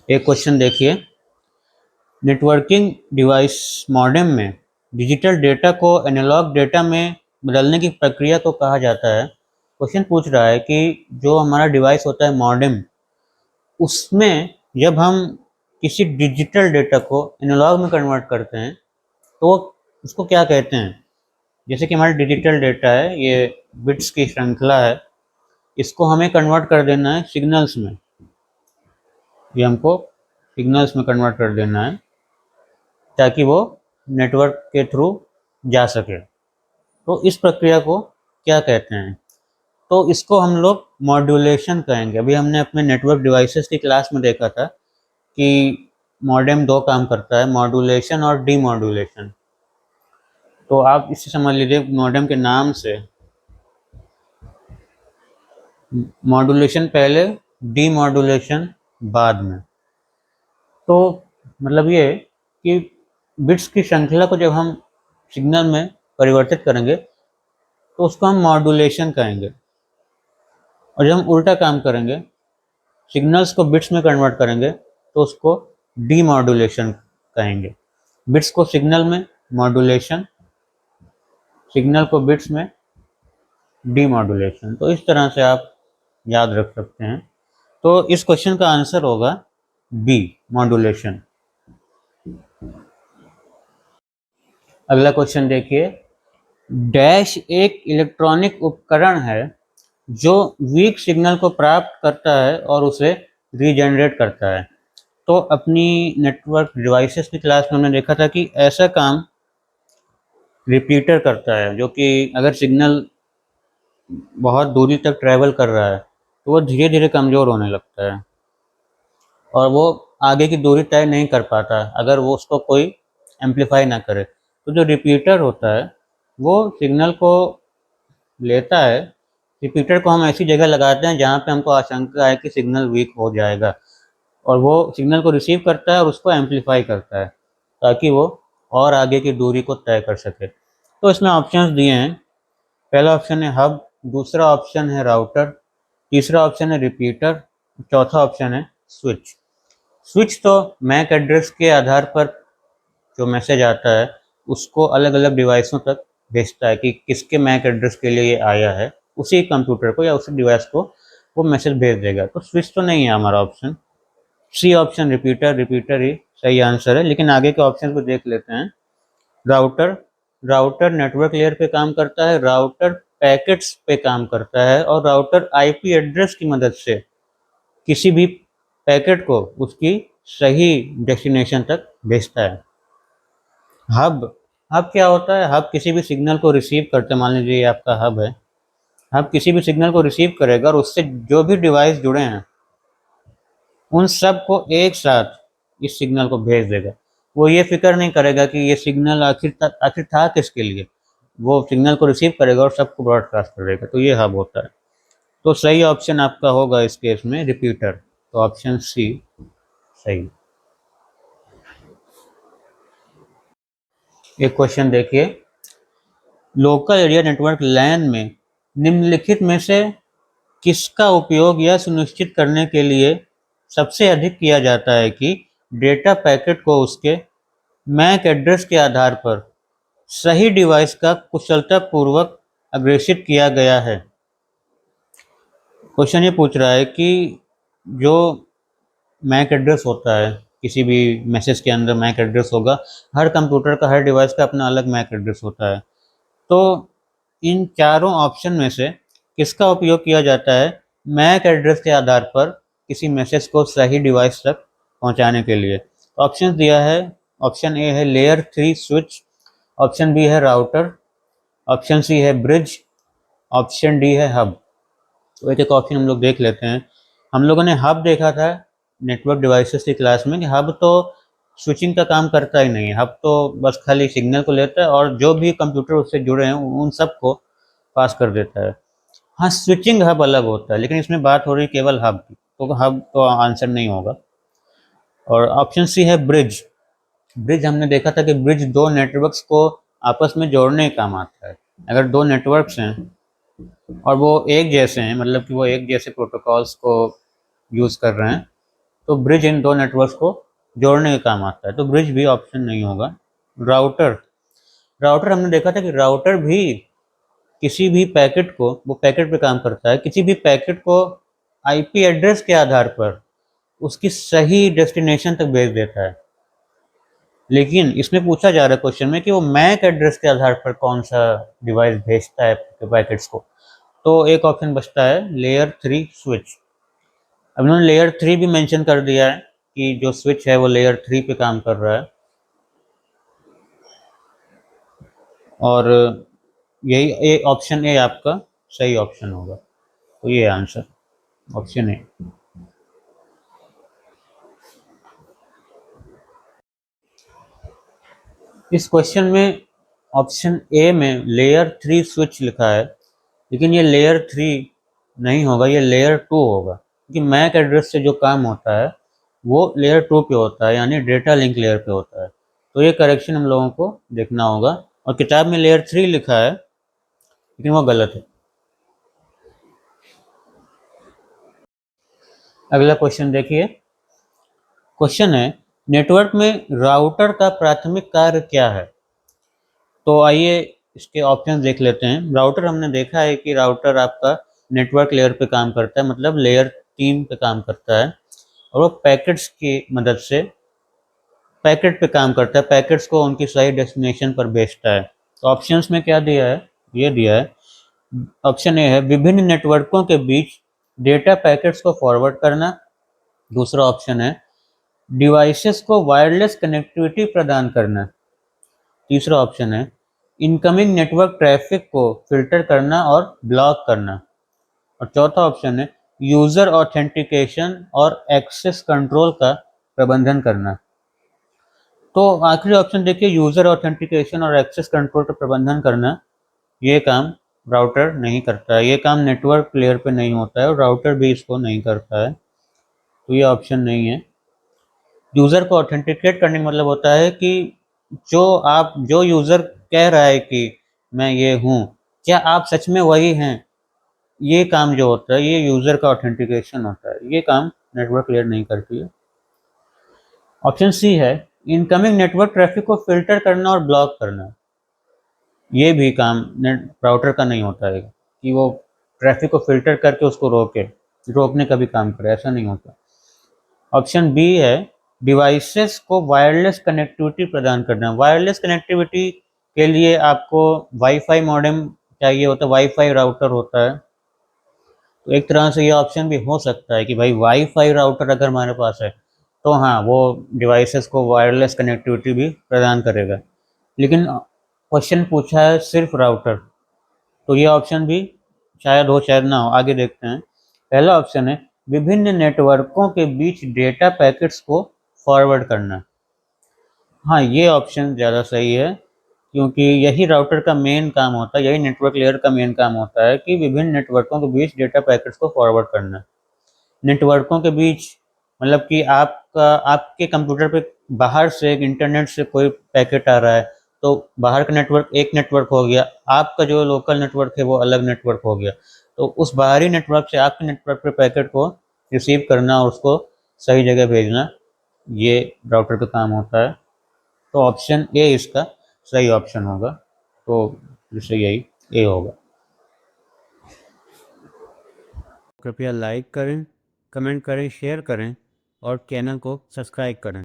एक क्वेश्चन देखिए। Networking device modem में डिजिटल डेटा को एनालॉग डेटा में बदलने की प्रक्रिया को कहा जाता है। क्वेश्चन पूछ रहा है कि जो हमारा डिवाइस होता है मॉडेम, उसमें जब हम किसी डिजिटल डेटा को एनालॉग में कन्वर्ट करते हैं तो उसको क्या कहते हैं। जैसे कि हमारा डिजिटल डेटा है, ये बिट्स की श्रृंखला है, इसको हमें कन्वर्ट कर देना है सिग्नल्स में। ये हमको सिग्नल्स में कन्वर्ट कर देना है ताकि वो नेटवर्क के थ्रू जा सके। तो इस प्रक्रिया को क्या कहते हैं? तो इसको हम लोग मॉड्यूलेशन कहेंगे। अभी हमने अपने नेटवर्क डिवाइसेस की क्लास में देखा था कि मॉडेम दो काम करता है, मॉड्यूलेशन और डीमॉड्यूलेशन। तो आप इससे समझ लीजिए मॉडेम के नाम से, मॉड्यूलेशन पहले, डीमॉड्यूलेशन बाद में। तो मतलब ये कि बिट्स की श्रृंखला को जब हम सिग्नल में परिवर्तित करेंगे तो उसको हम मॉड्यूलेशन कहेंगे। और जब हम उल्टा काम करेंगे, सिग्नल्स को बिट्स में कन्वर्ट करेंगे, तो उसको डीमॉड्यूलेशन कहेंगे। बिट्स को सिग्नल में मॉड्यूलेशन, सिग्नल को बिट्स में डीमॉड्यूलेशन। तो इस तरह से आप याद रख सकते हैं। तो इस क्वेश्चन का आंसर होगा बी, मॉड्यूलेशन। अगला क्वेश्चन देखिए। डैश एक इलेक्ट्रॉनिक उपकरण है जो वीक सिग्नल को प्राप्त करता है और उसे रीजनरेट करता है। तो अपनी नेटवर्क डिवाइसेस की क्लास में हमने देखा था कि ऐसा काम रिपीटर करता है, जो कि अगर सिग्नल बहुत दूरी तक ट्रैवल कर रहा है तो वो धीरे धीरे कमज़ोर होने लगता है और वो आगे की दूरी तय नहीं कर पाता अगर वो उसको कोई एम्पलीफाई ना करे। तो जो रिपीटर होता है वो सिग्नल को लेता है। रिपीटर को हम ऐसी जगह लगाते हैं जहाँ पे हमको आशंका है कि सिग्नल वीक हो जाएगा, और वो सिग्नल को रिसीव करता है और उसको एम्पलीफाई करता है ताकि वो और आगे की दूरी को तय कर सके। तो इसमें ऑप्शंस दिए हैं। पहला ऑप्शन है हब, दूसरा ऑप्शन है राउटर, तीसरा ऑप्शन है रिपीटर, चौथा ऑप्शन है स्विच। स्विच तो मैक एड्रेस के आधार पर जो मैसेज आता है उसको अलग अलग डिवाइसों तक भेजता है कि किसके मैक एड्रेस के लिए ये आया है, उसी कंप्यूटर को या उसी डिवाइस को वो मैसेज भेज देगा। तो स्विच तो नहीं है हमारा option. C option repeater, repeater ही सही आंसर है। लेकिन आगे के ऑप्शन को देख लेते हैं। राउटर, राउटर नेटवर्क लेयर पे काम करता है, राउटर पैकेट्स पे काम करता है, और राउटर आईपी एड्रेस की मदद से किसी भी पैकेट को उसकी सही डेस्टिनेशन तक भेजता है। हब, हब क्या होता है? हब किसी भी सिग्नल को रिसीव करते, मान लीजिए ये आपका हब है, हब किसी भी सिग्नल को रिसीव करेगा और उससे जो भी डिवाइस जुड़े हैं उन सब को एक साथ इस सिग्नल को भेज देगा। वो ये फिक्र नहीं करेगा कि ये सिग्नल आखिर था किसके लिए। वो सिग्नल को रिसीव करेगा और सबको ब्रॉडकास्ट करेगा। तो ये हब होता है। तो सही ऑप्शन आपका होगा इस केस में रिपीटर। तो ऑप्शन सी सही। एक क्वेश्चन देखिए। लोकल एरिया नेटवर्क लैन में निम्नलिखित में से किसका उपयोग यह सुनिश्चित करने के लिए सबसे अधिक किया जाता है कि डेटा पैकेट को उसके मैक एड्रेस के आधार पर सही डिवाइस का कुशलतापूर्वक अग्रेषित किया गया है? क्वेश्चन ये पूछ रहा है कि जो मैक एड्रेस होता है, किसी भी मैसेज के अंदर मैक एड्रेस होगा। हर कंप्यूटर का, हर डिवाइस का अपना अलग मैक एड्रेस होता है। तो इन चारों ऑप्शन में से किसका उपयोग किया जाता है मैक एड्रेस के आधार पर किसी मैसेज को सही डिवाइस तक पहुंचाने के लिए? ऑप्शन दिया है। ऑप्शन ए है लेयर 3 स्विच, ऑप्शन बी है राउटर, ऑप्शन सी है ब्रिज, ऑप्शन डी है हब। तो एक एक ऑप्शन हम लोग देख लेते हैं। हम लोगों ने हब देखा था नेटवर्क डिवाइसेस की क्लास में कि हब तो स्विचिंग का काम करता ही नहीं है। हब तो बस खाली सिग्नल को लेता है और जो भी कंप्यूटर उससे जुड़े हैं उन सबको पास कर देता है। हाँ, स्विचिंग हब अलग होता है, लेकिन इसमें बात हो रही केवल हब की, तो हब तो आंसर नहीं होगा। और ऑप्शन सी है ब्रिज। ब्रिज हमने देखा था कि ब्रिज दो नेटवर्क्स को आपस में जोड़ने का काम आता है। अगर दो नेटवर्क्स हैं और वो एक जैसे हैं, मतलब कि वो एक जैसे प्रोटोकॉल्स को यूज़ कर रहे हैं, तो ब्रिज इन दो नेटवर्क्स को जोड़ने का काम आता है, तो ब्रिज भी ऑप्शन नहीं होगा। राउटर, राउटर हमने देखा था कि राउटर भी किसी भी पैकेट को, वो पैकेट पे काम करता है, किसी भी पैकेट को आईपी एड्रेस के आधार पर उसकी सही डेस्टिनेशन तक भेज देता है। लेकिन इसमें पूछा जा रहा है क्वेश्चन में कि वो मैक एड्रेस के आधार पर कौन सा डिवाइस भेजता है पैकेट्स को। तो एक ऑप्शन बचता है लेयर 3 स्विच। अब उन्होंने लेयर 3 भी मेंशन कर दिया है कि जो स्विच है वो लेयर 3 पे काम कर रहा है, और यही ऑप्शन ए आपका सही ऑप्शन होगा। तो ये आंसर ऑप्शन ए। इस क्वेश्चन में ऑप्शन ए में लेयर 3 स्विच लिखा है, लेकिन ये लेयर 3 नहीं होगा, ये लेयर 2 होगा, क्योंकि मैक एड्रेस से जो काम होता है वो लेयर 2 पे होता है, यानी डेटा लिंक लेयर पे होता है। तो ये करेक्शन हम लोगों को देखना होगा, और किताब में लेयर 3 लिखा है लेकिन वो गलत है। अगला क्वेश्चन देखिए। क्वेश्चन है नेटवर्क में राउटर का प्राथमिक कार्य क्या है। तो आइए इसके ऑप्शन देख लेते हैं। राउटर हमने देखा है कि राउटर आपका नेटवर्क लेयर पे काम करता है, मतलब लेयर 3 पे काम करता है, और वो पैकेट्स की मदद से पैकेट पे काम करता है, पैकेट्स को उनकी सही डेस्टिनेशन पर भेजता है। तो ऑप्शंस में क्या दिया है, ये दिया है। ऑप्शन ए है विभिन्न नेटवर्कों के बीच डेटा पैकेट्स को फॉरवर्ड करना। दूसरा ऑप्शन है डिवाइसेस को वायरलेस कनेक्टिविटी प्रदान करना। तीसरा ऑप्शन है इनकमिंग नेटवर्क ट्रैफिक को फिल्टर करना और ब्लॉक करना। और चौथा ऑप्शन है यूजर ऑथेंटिकेशन और एक्सेस कंट्रोल का प्रबंधन करना। तो आखिरी ऑप्शन देखिए, यूजर ऑथेंटिकेशन और एक्सेस कंट्रोल का प्रबंधन करना, ये काम राउटर नहीं करता है, ये काम नेटवर्क लेयर पे नहीं होता है, और राउटर भी इसको नहीं करता है, तो ये ऑप्शन नहीं है। यूज़र को ऑथेंटिकेट करने का मतलब होता है कि जो यूज़र कह रहा है कि मैं ये हूँ, क्या आप सच में वही हैं, ये काम जो होता है ये यूज़र का ऑथेंटिकेशन होता है, ये काम नेटवर्क लेयर नहीं करती है। ऑप्शन सी है इनकमिंग नेटवर्क ट्रैफिक को फिल्टर करना और ब्लॉक करना, ये भी काम नेट राउटर का नहीं होता है कि वो ट्रैफिक को फिल्टर करके उसको रोकने का भी काम करे, ऐसा नहीं होता। ऑप्शन बी है डिवाइसेस को वायरलेस कनेक्टिविटी प्रदान करना। वायरलेस कनेक्टिविटी के लिए आपको वाईफाई मॉडेम चाहिए होता है, वाईफाई राउटर होता है। तो एक तरह से ये ऑप्शन भी हो सकता है कि भाई वाईफाई राउटर अगर हमारे पास है तो हाँ, वो डिवाइसेस को वायरलेस कनेक्टिविटी भी प्रदान करेगा। लेकिन क्वेश्चन पूछा है सिर्फ राउटर, तो ये ऑप्शन भी शायद हो शायद ना हो, आगे देखते हैं। पहला ऑप्शन है विभिन्न नेटवर्कों के बीच डेटा पैकेट्स को फॉरवर्ड करना। हाँ, ये ऑप्शन ज़्यादा सही है, क्योंकि यही राउटर का मेन काम होता है, यही नेटवर्क लेयर का मेन काम होता है कि विभिन्न नेटवर्कों के बीच डेटा पैकेट्स को फॉरवर्ड करना। नेटवर्कों के बीच मतलब कि आपके कंप्यूटर पे बाहर से इंटरनेट से कोई पैकेट आ रहा है, तो बाहर का नेटवर्क एक नेटवर्क हो गया, आपका जो लोकल नेटवर्क है वो अलग नेटवर्क हो गया। तो उस बाहरी नेटवर्क से आपके नेटवर्क पे पैकेट को रिसीव करना और उसको सही जगह भेजना, ये राउटर का काम होता है। तो ऑप्शन ए इसका सही ऑप्शन होगा, तो इससे यही ए होगा। कृपया लाइक करें, कमेंट करें, शेयर करें और चैनल को सब्सक्राइब करें।